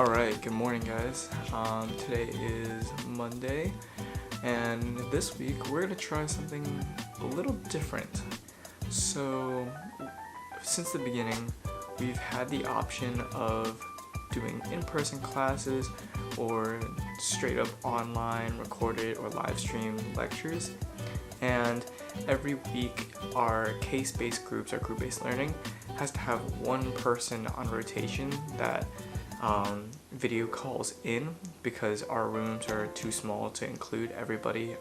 Alright, good morning guys. Today is Monday, and this week we're going to try something a little different. So, since the beginning, we've had the option of doing in-person classes or straight up online, recorded or live stream lectures. And every week our case-based groups, our group-based learning, has to have one person on rotation that video calls in because our rooms are too small to include everybody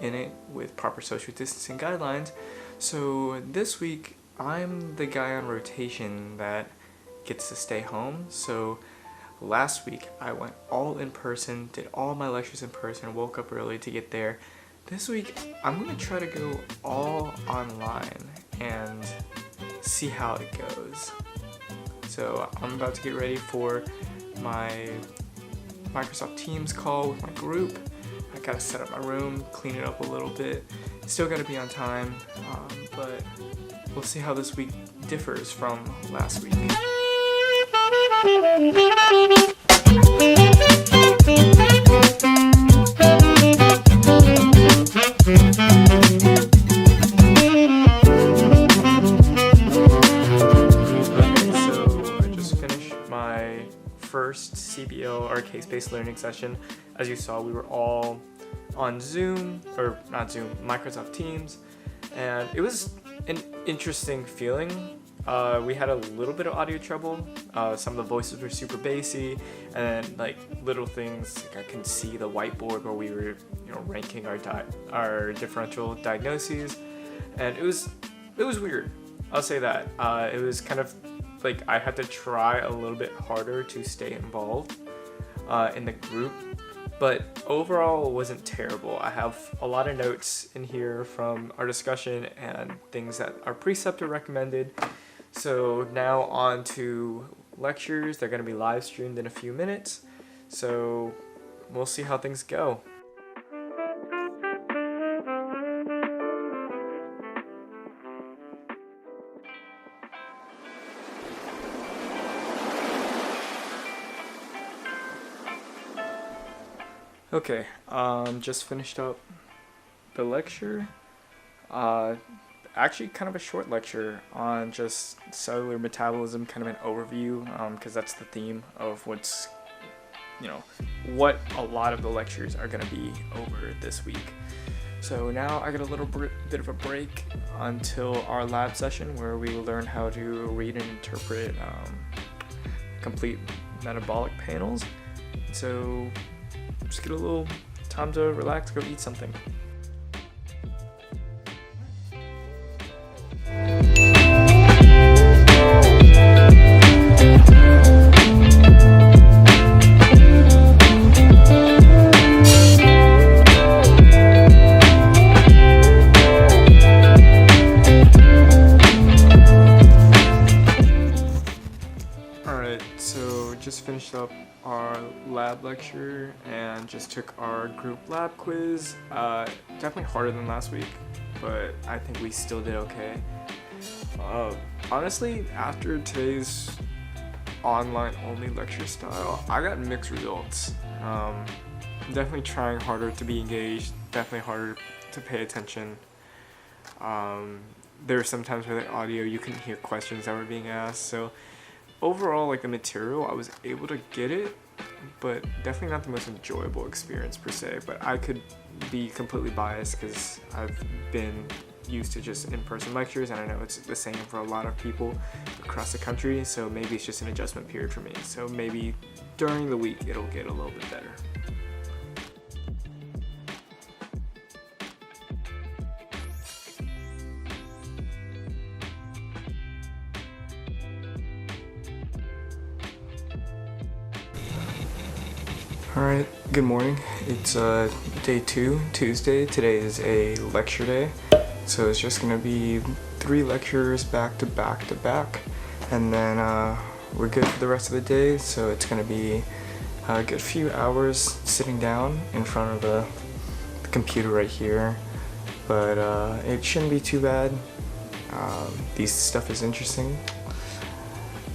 in it with proper social distancing guidelines. So this week I'm the guy on rotation that gets to stay home. So last week I went all in person, did all my lectures in person, woke up early to get there. This week I'm going to try to go all online and see how it goes. So I'm about to get ready for my Microsoft Teams call with my group. I gotta set up my room, clean it up a little bit. Still gotta be on time, but we'll see how this week differs from last week. First CBO, our case-based learning session. As you saw, we were all on Zoom, or not Zoom, Microsoft Teams, and it was an interesting feeling. We had a little bit of audio trouble. Some of the voices were super bassy, and like little things, like I can see the whiteboard where we were, ranking our differential diagnoses, and it was weird. I'll say that. It was kind of like I had to try a little bit harder to stay involved in the group, but overall it wasn't terrible. I have a lot of notes in here from our discussion and things that our preceptor recommended. So now on to lectures. They're going to be live streamed in a few minutes, so we'll see how things go. Okay, just finished up the lecture. Actually kind of a short lecture on just cellular metabolism, kind of an overview, because that's the theme of what a lot of the lectures are going to be over this week. So now I got a little bit of a break until our lab session where we will learn how to read and interpret complete metabolic panels. So just get a little time to relax, go eat something. Alright, so just finished up our lab lecture and just took our group lab quiz. Definitely harder than last week, but I think we still did okay. Honestly, after today's online only lecture style, I got mixed results. Definitely trying harder to be engaged, definitely harder to pay attention. There were some times where the audio you couldn't hear questions that were being asked, so overall, like the material, I was able to get it, but definitely not the most enjoyable experience per se. But I could be completely biased because I've been used to just in-person lectures, and I know it's the same for a lot of people across the country, so maybe it's just an adjustment period for me. So maybe during the week it'll get a little bit better. Alright, good morning. It's day 2, Tuesday. Today is a lecture day. So it's just going to be 3 lectures back to back to back. And then we're good for the rest of the day. So it's going to be a good few hours sitting down in front of the computer right here. But it shouldn't be too bad. This stuff is interesting.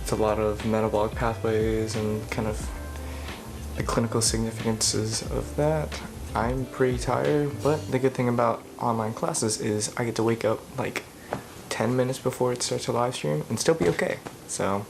It's a lot of metabolic pathways and kind of the clinical significances of that. I'm pretty tired, but the good thing about online classes is I get to wake up like 10 minutes before it starts to live stream and still be okay. So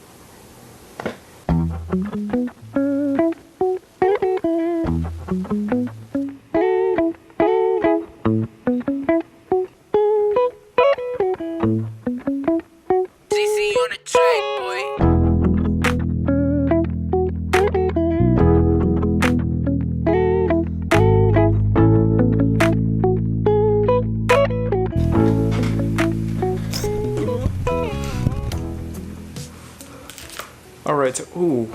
alright, ooh.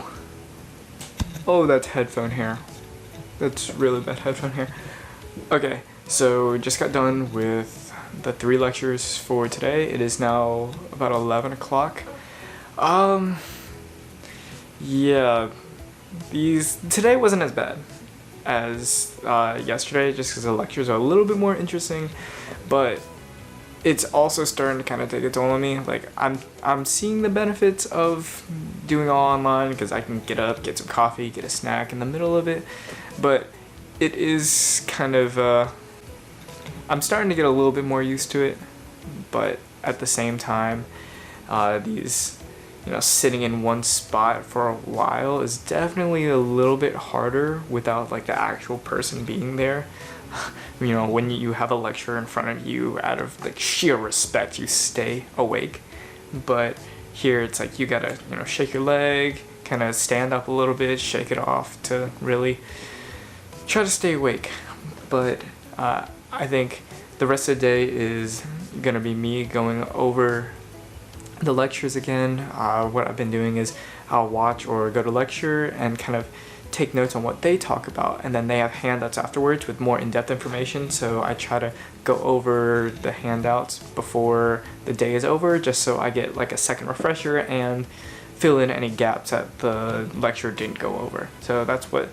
Oh, that's headphone hair. That's really bad headphone hair. Okay, so just got done with the 3 lectures for today. It is now about 11 o'clock. Yeah, today wasn't as bad as yesterday, just because the lectures are a little bit more interesting, but it's also starting to kind of take a toll on me. Like, I'm seeing the benefits of doing all online because I can get up, get some coffee, get a snack in the middle of it, but it is kind of I'm starting to get a little bit more used to it, but at the same time, sitting in one spot for a while is definitely a little bit harder without like the actual person being there. When you have a lecturer in front of you, out of like sheer respect, you stay awake. But here it's like you gotta, shake your leg, kind of stand up a little bit, shake it off to really try to stay awake. But I think the rest of the day is gonna be me going over the lectures again. What I've been doing is I'll watch or go to lecture and kind of take notes on what they talk about, and then they have handouts afterwards with more in-depth information, so I try to go over the handouts before the day is over, just so I get like a second refresher and fill in any gaps that the lecture didn't go over. So that's what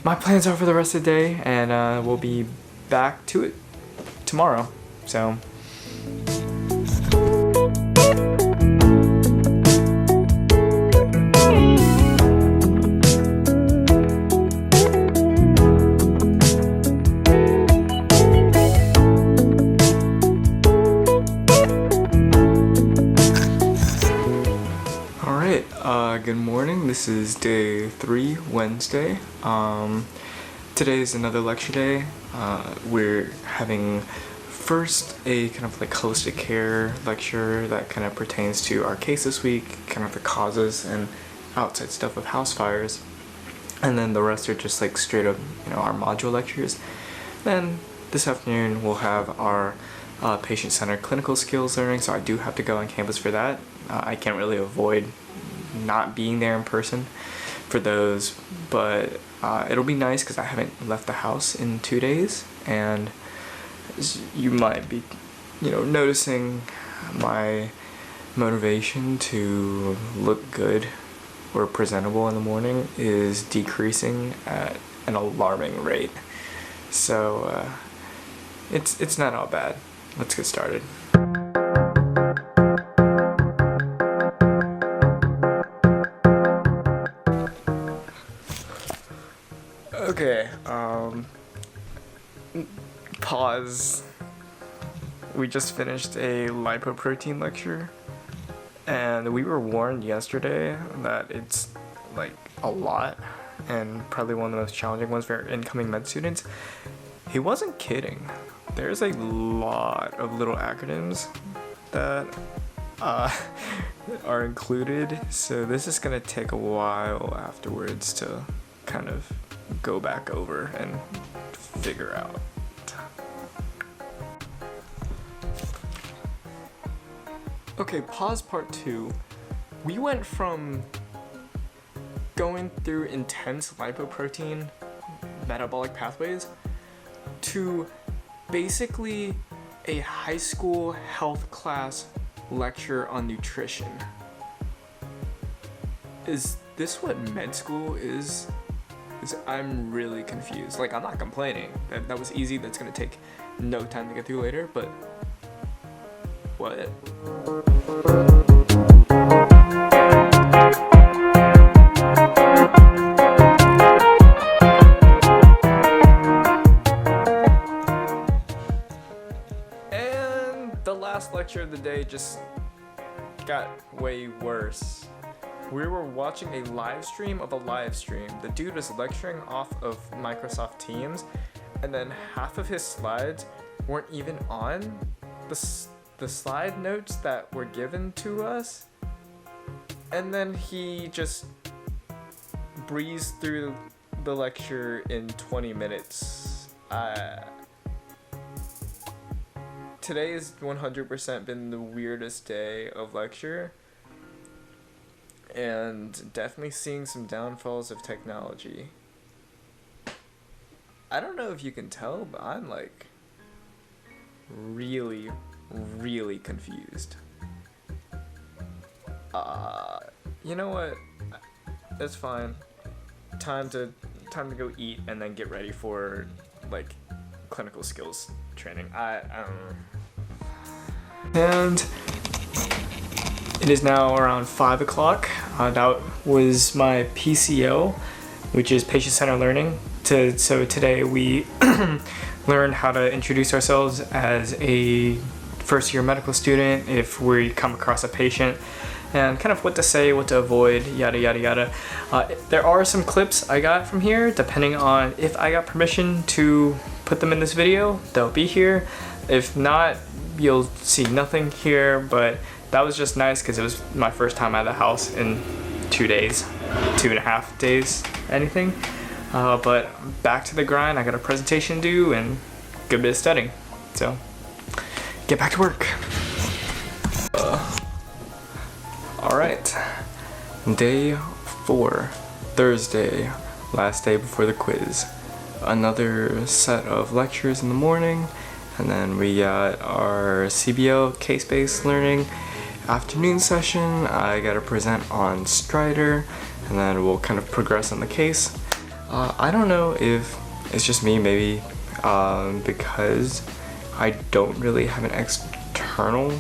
my plans are for the rest of the day, and we'll be back to it tomorrow. So good morning. This is day 3, Wednesday. Today is another lecture day. We're having first a kind of like holistic care lecture that kind of pertains to our case this week, kind of the causes and outside stuff of house fires. And then the rest are just like straight up, our module lectures. Then this afternoon we'll have our patient-centered clinical skills learning, so I do have to go on campus for that. I can't really avoid not being there in person for those, but it'll be nice because I haven't left the house in 2 days, and you might be noticing my motivation to look good or presentable in the morning is decreasing at an alarming rate. So it's not all bad. Let's get started. Okay, pause. We just finished a lipoprotein lecture, and we were warned yesterday that it's like a lot and probably one of the most challenging ones for incoming med students. He wasn't kidding. There's a lot of little acronyms that are included, so this is gonna take a while afterwards to kind of go back over and figure out. Okay, pause part 2. We went from going through intense lipoprotein metabolic pathways to basically a high school health class lecture on nutrition. Is this what med school is? I'm really confused. Like, I'm not complaining. That was easy. That's gonna take no time to get through later, but what? got way worse. We were watching a live stream of a live stream. The dude was lecturing off of Microsoft Teams, and then half of his slides weren't even on the slide notes that were given to us. And then he just breezed through the lecture in 20 minutes. Today has 100% been the weirdest day of lecture, and definitely seeing some downfalls of technology. I don't know if you can tell, but I'm like really, really confused. You know what? That's fine. Time to go eat and then get ready for like clinical skills training. I don't know. And it is now around 5 o'clock. That was my PCO, which is patient-centered learning. So today we learned how to introduce ourselves as a first-year medical student if we come across a patient, and kind of what to say, what to avoid, yada yada yada. There are some clips I got from here. Depending on if I got permission to put them in this video, they'll be here. If not, you'll see nothing here, but that was just nice because it was my first time out of the house in 2 days, 2.5 days, anything. But back to the grind. I got a presentation due and good bit of studying. So get back to work. Alright, day 4, Thursday, last day before the quiz. Another set of lectures in the morning, and then we got our CBL case-based learning afternoon session. I gotta present on Strider, and then we'll kind of progress on the case. I don't know if it's just me, maybe because I don't really have an external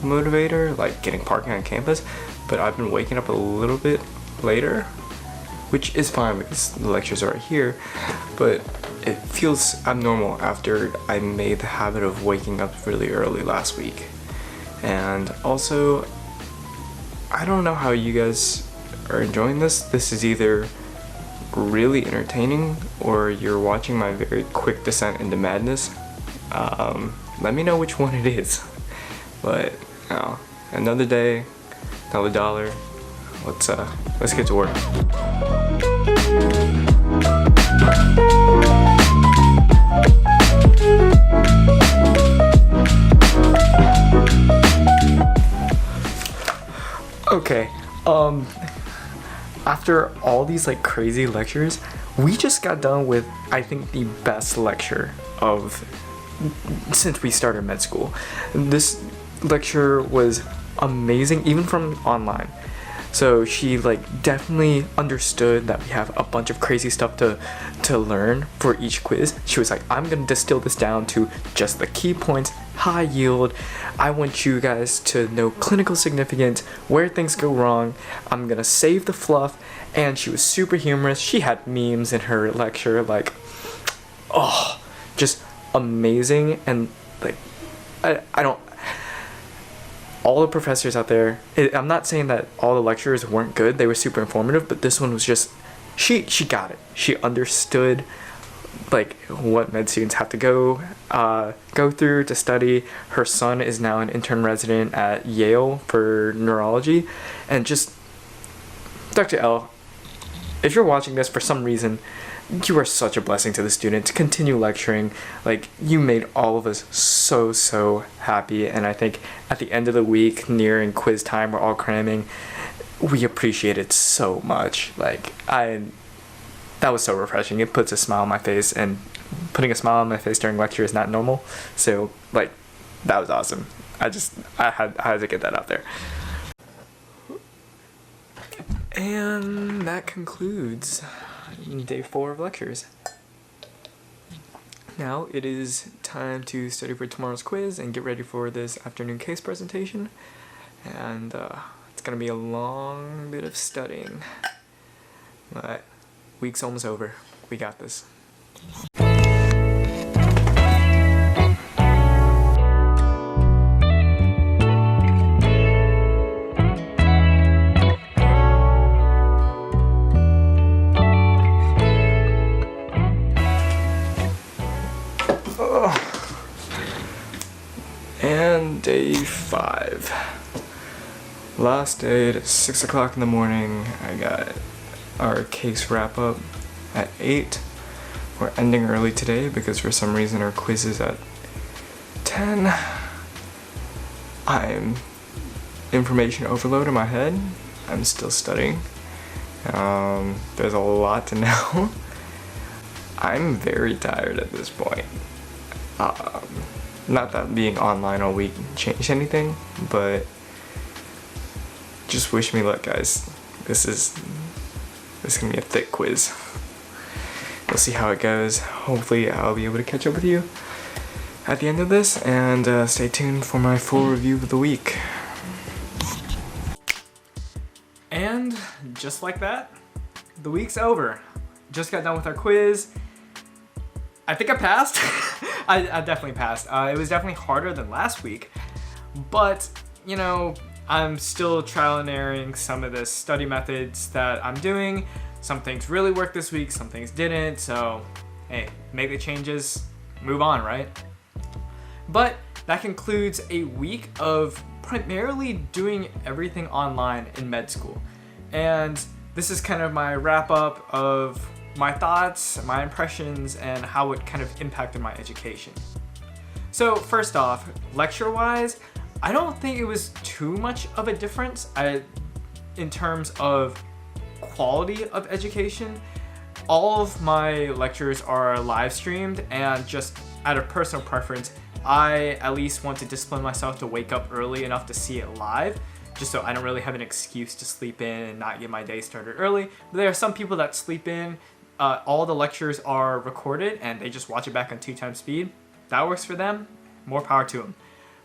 motivator, like getting parking on campus, but I've been waking up a little bit later, which is fine because the lectures are here, but it feels abnormal after I made the habit of waking up really early last week. And also, I don't know how you guys are enjoying this. This is either really entertaining or you're watching my very quick descent into madness. Let me know which one it is. But another day, another dollar. Let's get to work. Okay, after all these like crazy lectures, we just got done with, I think, the best lecture since we started med school. This lecture was amazing, even from online. So she like definitely understood that we have a bunch of crazy stuff to learn for each quiz. She was like, I'm gonna distill this down to just the key points, high yield. I want you guys to know clinical significance, where things go wrong. I'm gonna save the fluff. And she was super humorous. She had memes in her lecture, like, just amazing. And like, I don't, all the professors out there, I'm not saying that all the lectures weren't good, they were super informative, but this one was just, she got it. She understood like what med students have to go through to study. Her son is now an intern resident at Yale for neurology, and just, Dr. L, if you're watching this for some reason, you are such a blessing to the students. Continue lecturing. Like, you made all of us so happy, and I think at the end of the week, nearing quiz time, we're all cramming, we appreciate it so much. Like, that was so refreshing. It puts a smile on my face, and putting a smile on my face during lecture is not normal. So, like, that was awesome. I had to get that out there. And that concludes day 4 of lectures. Now it is time to study for tomorrow's quiz and get ready for this afternoon case presentation. And it's gonna be a long bit of studying. But week's almost over. We got this. 5. Last day at 6 o'clock in the morning. I got our case wrap up at 8. We're ending early today because for some reason our quiz is at 10. I'm information overload in my head. I'm still studying. There's a lot to know. I'm very tired at this point. Not that being online all week changed anything, but just wish me luck, guys. This is gonna be a thick quiz. We'll see how it goes. Hopefully I'll be able to catch up with you at the end of this, and stay tuned for my full review of the week. And just like that, the week's over. Just got done with our quiz. I think I passed. I definitely passed. It was definitely harder than last week, but you know, I'm still trial and erroring some of the study methods that I'm doing. Some things really worked this week, some things didn't, so hey, make the changes, move on, right? But that concludes a week of primarily doing everything online in med school. And this is kind of my wrap up of my thoughts, my impressions, and how it kind of impacted my education. So first off, lecture-wise, I don't think it was too much of a difference in terms of quality of education. All of my lectures are live streamed, and just out of personal preference, I at least want to discipline myself to wake up early enough to see it live, just so I don't really have an excuse to sleep in and not get my day started early. But there are some people that sleep in. All the lectures are recorded and they just watch it back on 2x speed. That works for them. More power to them.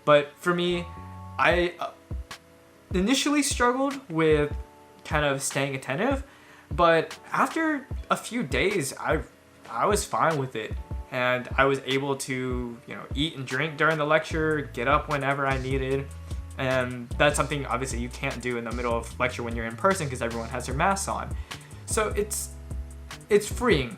But for me, I initially struggled with kind of staying attentive, but after a few days, I was fine with it. And I was able to, eat and drink during the lecture, get up whenever I needed. And that's something obviously you can't do in the middle of lecture when you're in person because everyone has their masks on. So it's freeing,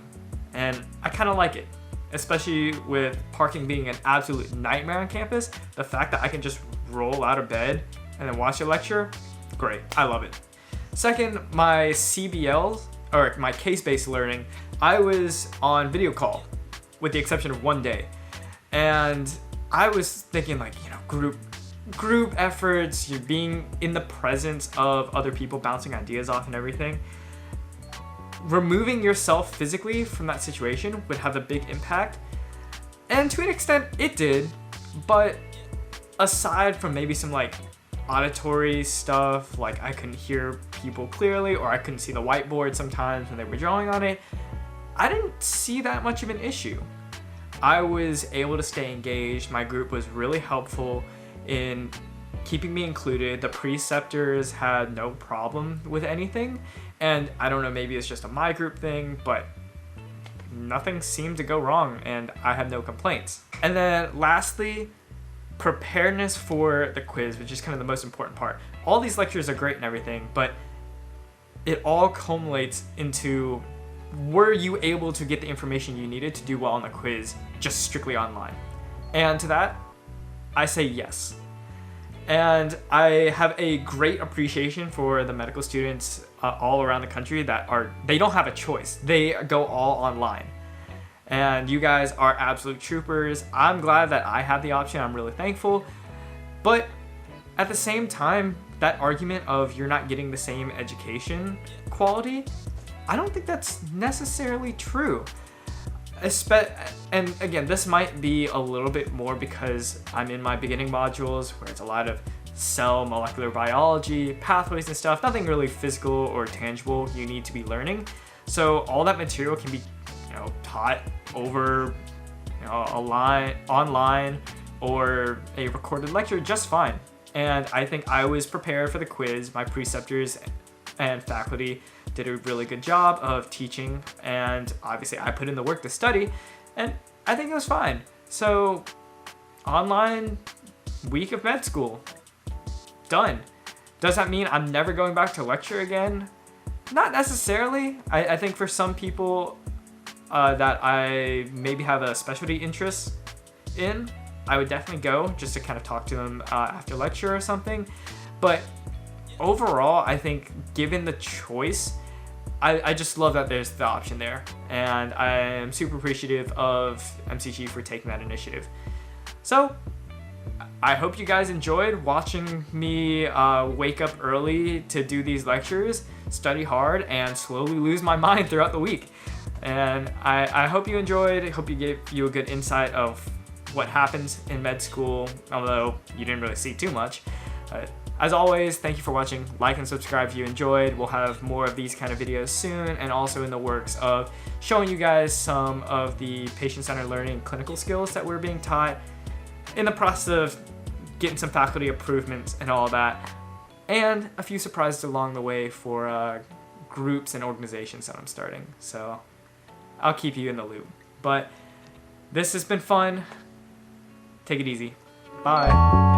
and I kind of like it, especially with parking being an absolute nightmare on campus. The fact that I can just roll out of bed and then watch a lecture, great, I love it. Second, my CBLs, or my case-based learning, I was on video call, with the exception of one day. And I was thinking group efforts, you're being in the presence of other people bouncing ideas off and everything. Removing yourself physically from that situation would have a big impact. And to an extent, it did. But aside from maybe some auditory stuff, like I couldn't hear people clearly, or I couldn't see the whiteboard sometimes when they were drawing on it, I didn't see that much of an issue. I was able to stay engaged. My group was really helpful in keeping me included. The preceptors had no problem with anything. And I don't know, maybe it's just a my group thing, but nothing seemed to go wrong and I had no complaints. And then lastly, preparedness for the quiz, which is kind of the most important part. All these lectures are great and everything, but it all culminates into, were you able to get the information you needed to do well on the quiz just strictly online? And to that, I say yes. And I have a great appreciation for the medical students all around the country they don't have a choice. They go all online. And you guys are absolute troopers. I'm glad that I had the option. I'm really thankful. But at the same time, that argument of you're not getting the same education quality, I don't think that's necessarily true. And again, this might be a little bit more because I'm in my beginning modules where it's a lot of cell molecular biology, pathways and stuff, nothing really physical or tangible you need to be learning. So all that material can be, taught over, online or a recorded lecture just fine. And I think I was prepared for the quiz. My preceptors and faculty did a really good job of teaching, and obviously I put in the work to study, and I think it was fine. So, online week of med school, done. Does that mean I'm never going back to lecture again? Not necessarily. I think for some people that I maybe have a specialty interest in, I would definitely go just to kind of talk to them after lecture or something. But overall, I think given the choice, I just love that there's the option there. And I am super appreciative of MCG for taking that initiative. So I hope you guys enjoyed watching me wake up early to do these lectures, study hard, and slowly lose my mind throughout the week. And I hope you enjoyed. I hope you gave you a good insight of what happens in med school, although you didn't really see too much. As always, thank you for watching. Like and subscribe if you enjoyed. We'll have more of these kind of videos soon, and also in the works of showing you guys some of the patient-centered learning clinical skills that we're being taught, in the process of getting some faculty improvements and all that, and a few surprises along the way for groups and organizations that I'm starting. So I'll keep you in the loop. But this has been fun. Take it easy. Bye.